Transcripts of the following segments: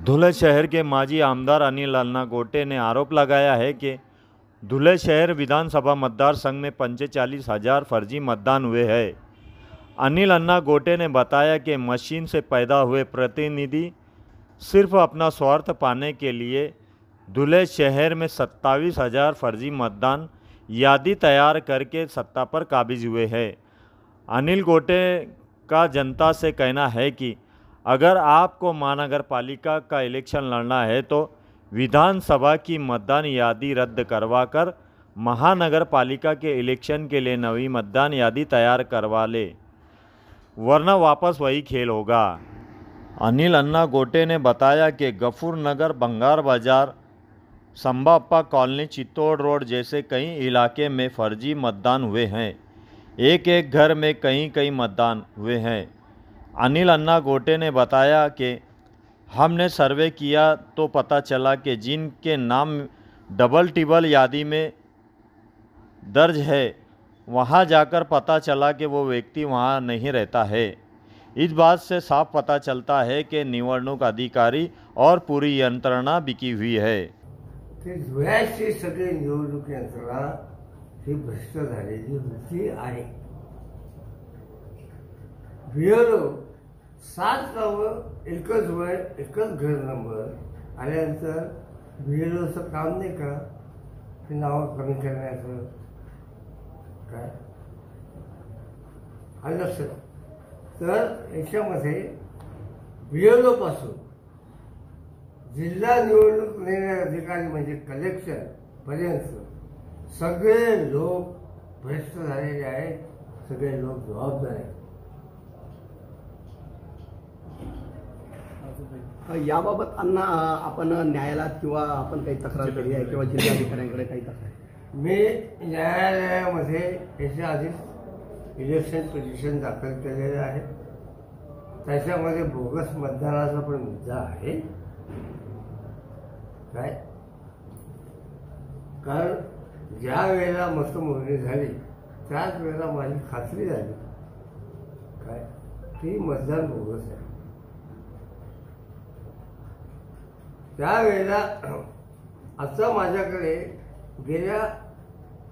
धुले शहर के माजी आमदार अनिल अन्ना गोटे ने आरोप लगाया है कि धुले शहर विधानसभा मतदार संघ में 45,000 फर्जी मतदान हुए हैं। अनिल अन्ना गोटे ने बताया कि मशीन से पैदा हुए प्रतिनिधि सिर्फ अपना स्वार्थ पाने के लिए धुले शहर में 27,000 फर्जी मतदान यादी तैयार करके सत्ता पर काबिज हुए हैं। अनिल गोटे का जनता से कहना है कि अगर आपको महानगर पालिका का इलेक्शन लड़ना है तो विधानसभा की मतदान यादी रद्द करवाकर महानगर पालिका के इलेक्शन के लिए नई मतदान यादी तैयार करवा ले, वरना वापस वही खेल होगा। अनिल अन्ना गोटे ने बताया कि गफूर नगर, बंगार बाजार, संबाप्पा कॉलोनी, चित्तौड़ रोड जैसे कई इलाके में फर्जी मतदान हुए हैं। एक एक घर में कई मतदान हुए हैं। अनिल अन्ना गोटे ने बताया कि हमने सर्वे किया तो पता चला कि जिनके नाम डबल टिबल यादी में दर्ज है, वहां जाकर पता चला कि वो व्यक्ति वहां नहीं रहता है। इस बात से साफ पता चलता है कि निवडणूक अधिकारी और पूरी यंत्रणा बिकी हुई है। धुळ्याची सगळी निवडणूक यंत्रणा ही भ्रष्ट झालेली होती आहे। बीएलओ 7 नावं एकच वय एकच घर नंबर आल्यानंतर बीएलओचं काम नाही का की नावं कमी करण्याचं काय आलं लक्षात। तर याच्यामध्ये बीएलओ पासून जिल्हा निवडणूक निर्णय अधिकारी म्हणजे कलेक्शन पर्यंत सगळे लोक भ्रष्ट झालेले आहेत, सगळे लोक जबाबदार आहेत। याबाबत अण्णा आपण न्यायालयात किंवा आपण काही तक्रार केली आहे किंवा जिल्हाधिकाऱ्यांकडे काही तक्रार? मी न्यायालयामध्ये याच्या आधीच इलेक्शन पिटिशन दाखल केलेलं आहे। त्याच्यामध्ये बोगस मतदानाचा पण मुद्दा आहे काय, कारण ज्या वेळेला मतमोजणी झाली त्याच वेळेला माझी खात्री झाली काय की मतदान बोगस आहे। त्यावेळेला आता माझ्याकडे गेल्या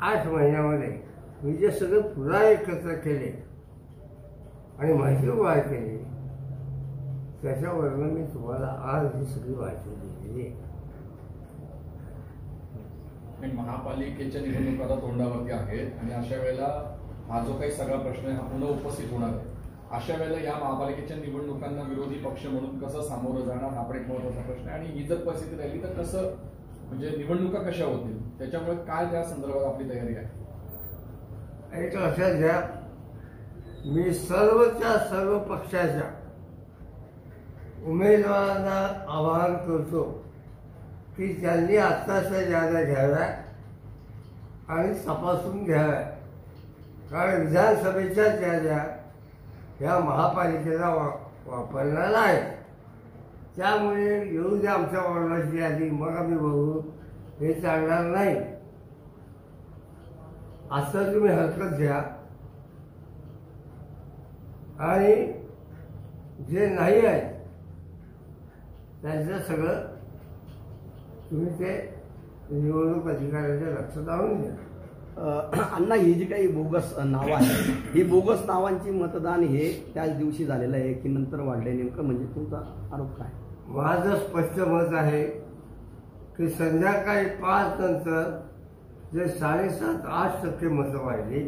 8 महिन्यामध्ये मी जे सगळे पुरावे एकत्र केले आणि माहिती गोळा केली त्याच्यावरनं मी तुम्हाला आज ही सगळी माहिती दिलेली आहे। महापालिकेच्या निवडणुका तोंडावरती आहेत आणि अशा वेळेला हा जो काही सगळा प्रश्न आहे हा पुन्हा उपस्थित होणार आहे। अशा वेळेला या महापालिकेच्या निवडणुकांना विरोधी पक्ष म्हणून कसं सामोरं जाणार हा पण एक महत्त्वाचा प्रश्न आहे। आणि ही जर परिस्थिती राहिली तर कसं म्हणजे निवडणुका कशा होतील, त्याच्यामुळे काय त्या संदर्भात आपली तयारी आहे? एक लक्षात घ्या, मी सर्वच्या सर्व पक्षाच्या उमेदवारांना आवाहन करतो की त्यांनी आत्ताच्या याद्या घ्याव्या आणि तपासून घ्याव्या, कारण विधानसभेच्या याद्या ह्या महापालिकेला वापरणार आहे। त्यामुळे येऊ द्या आमच्या वॉर्डाची यादी मग आम्ही बघू, हे चालणार नाही। असं तुम्ही हरकत घ्या आणि जे नाही आहे त्यांचं सगळं तुम्ही ते निवडणूक अधिकाऱ्यांच्या लक्षात आणून द्या। अण्णा ही जी काही बोगस नावं आहेत ही बोगस नावांची मतदान हे त्याच दिवशी झालेलं आहे की नंतर वाढले, नेमकं म्हणजे तुमचा आरोप काय? माझं स्पष्ट मत आहे की संध्याकाळी 5 नंतर जे 7.5-8% मतं वाढली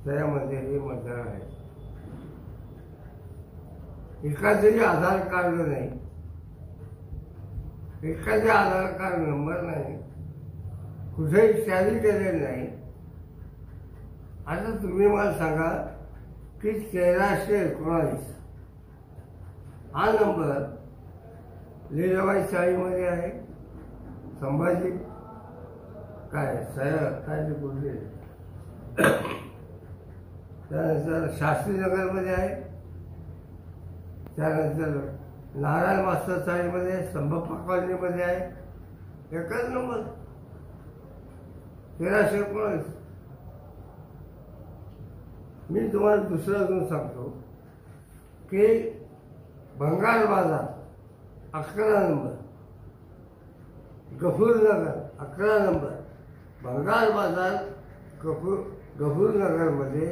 त्यामध्ये हे मतदान आहे। एखादे आधार कार्ड नाही, एखादे आधार कार्ड नंबर नाही, कुठेही टॅली केलेलं नाही। आता तुम्ही मला सांगा की 1319 हा नंबर लीलाबाई चाळीमध्ये आहे, संभाजी काय काय ते बोलले, त्यानंतर शास्त्रीनगरमध्ये आहे, त्यानंतर नारायण मास्टर चाळीमध्ये, संभप्पा कॉलनीमध्ये आहे, एकच नंबर 1319। मी तुम्हाला दुसरं अजून सांगतो की बंगाल बाजार 11 नंबर, गफूरनगर 11 नंबर, बंगाल बाजार गफूरनगरमध्ये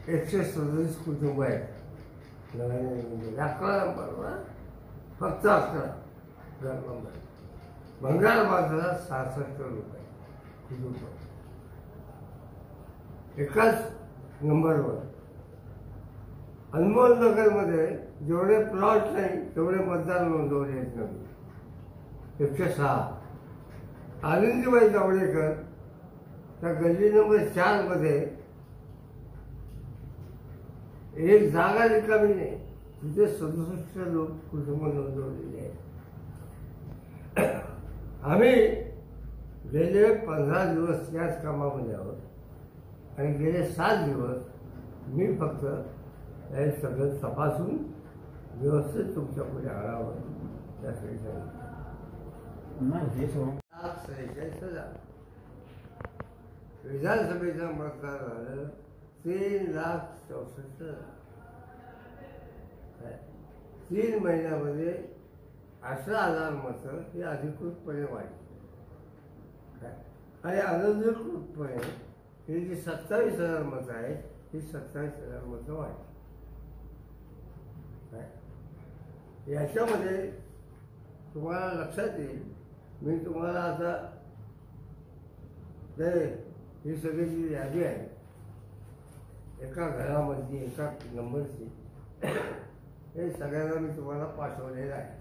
137 कुटुंब आहेत. 11 नंबरवर फक्त 11 नंबर. बंगाल बाजारात 66 रुपये कुटुंब एकाच नंबरवर. अनमोल नगरमध्ये जेवढे प्लॉट नाही तेवढे मतदार नोंदवले आहेत नवीन 106. आनंदीबाई जावडेकर त्या गल्ली नंबर 4 मध्ये एक जागा रिकामी नाही, तिथे 67 लोक कुटुंब नोंदवलेले आहेत. आम्ही गेले 15 दिवस याच कामामध्ये आहोत आणि गेले 7 दिवस मी फक्त हे सगळं तपासून व्यवस्थित तुमच्या पुढे आणावं त्यासाठी सांगितलं. 1,46,000 विधानसभेचं मतदान झालं 3,64,000. 3 महिन्यामध्ये 18,000 मतं ही अधिकृतपणे वाढली आणि अनधिकृतपणे ही जी 27,000 मतं आहेत ही 27,000 मतं वाढली. याच्यामध्ये तुम्हाला लक्षात येईल, मी तुम्हाला आता ही सगळी जी यादी आहे एका घरामधली एका नंबरची हे सगळ्यांना मी तुम्हाला पाठवलेलं आहे.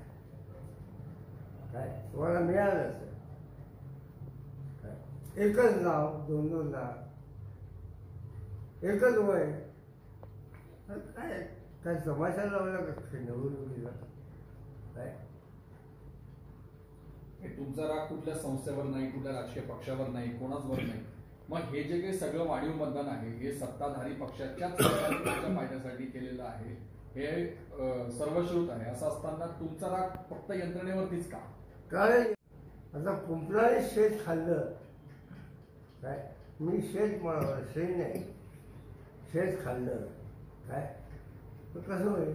काय तुम्हाला मिळालं असेल. काय एकच नाव, 2-2 नाव, एकच वय, काय काय तमाशा लावला का निवडणुकीला? काय तुमचा राग कुठल्या संस्थेवर नाही, कुठल्या राजकीय पक्षावर नाही, कोणाचवर नाही. मग हे जे काही सगळं वाढीव मतदान आहे हे सत्ताधारी पक्षाच्याच फायद्यासाठी केलेलं आहे, हे सर्वश्रुत आहे. असं असताना तुमचा राग फक्त यंत्रणेवरतीच का? काय आता कुंपणाने शेत खाल्लं. काय मी शेत म्हणावं, शेत नाही, शेत खाल्लं काय तर कसं होईल?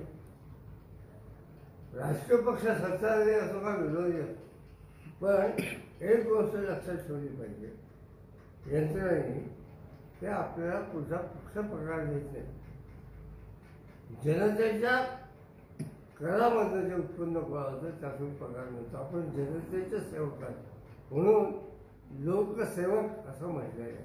राष्ट्रीय पक्ष सत्ताधारी असो का विरोधी असो, पण एक गोष्ट लक्षात ठेवली पाहिजे, यंत्रणेने ते आपल्याला पुढचा पक्ष पगार देत नाही. जनतेच्या करामधनं जे उत्पन्न गोळा होतं त्यातून पगार मिळतो. आपण जनतेचे सेवक आहोत म्हणून लोकसेवक असं म्हटलेलं आहे.